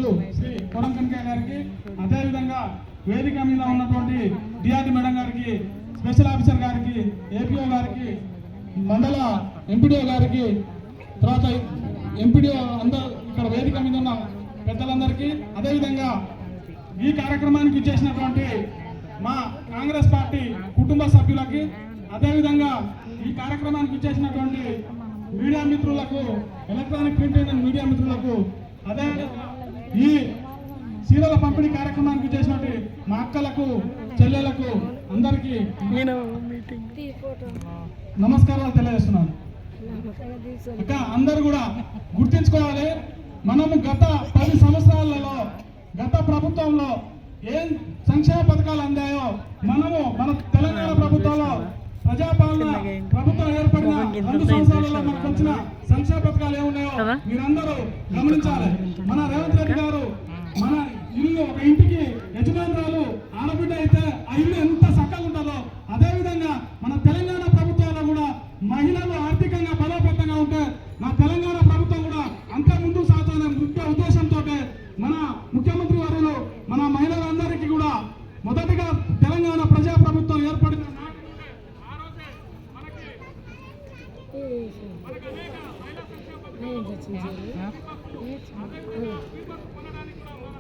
మిత్రులు శ్రీ కొరం కనకయ్య గారికి, అదేవిధంగా వేదిక మీద ఉన్నటువంటి డిఆర్డి మేడం గారికి, స్పెషల్ ఆఫీసర్ గారికి, ఏపీఓ గారికి, మండల ఎంపీడీఓ గారికి, తర్వాత ఎంపీడీఓ అందరూ ఇక్కడ వేదిక మీద ఉన్న పెద్దలందరికీ, అదేవిధంగా ఈ కార్యక్రమానికి ఇచ్చేసినటువంటి మా కాంగ్రెస్ పార్టీ కుటుంబ సభ్యులకి, అదేవిధంగా ఈ కార్యక్రమానికి ఇచ్చేసినటువంటి మీడియా మిత్రులకు, ఎలక్ట్రానిక్ ప్రింట్ అండ్ మీడియా మిత్రులకు, అదే ఈ సీరల పంపిణీ కార్యక్రమానికి చేసినట్టు మా అక్కలకు, చెల్లెలకు అందరికీ నమస్కారాలు తెలియజేస్తున్నాను. ఇక అందరూ కూడా గుర్తించుకోవాలి, మనము గత 10 సంవత్సరాలలో గత ప్రభుత్వంలో ఏం సంక్షేమ పథకాలు అందాయో, మనము మన తెలంగాణ ప్రభుత్వంలో ప్రజాపాలన ప్రభుత్వం ఏర్పడిన 2 సంవత్సరాలలో మనకు వచ్చిన సంక్షేమ పథకాలు ఏమున్నాయో మీరందరూ గమనించాలి. మన రేవంత్ రెడ్డి గారు మన ఇల్లు, ఒక ఇంటికి యజమానురాలు ఆడబిడ్డ అయితే ఆ ఇల్లు ఎంత చక్కగా ఉంటుందో, అదేవిధంగా మన తెలంగాణ ప్రభుత్వంలో కూడా మహిళలు ఆర్థికంగా బలోపేతంగా ఉంటే నా తెలంగాణ ప్రభుత్వం కూడా అంతే ముందుకు సాగుతున్న ముఖ్య ఉద్దేశంతో మన ముఖ్యమంత్రి వర్యులు మన మహిళలందరికీ కూడా మొదటిగా తెలంగాణ ప్రజా ప్రభుత్వం ఏర్పడిన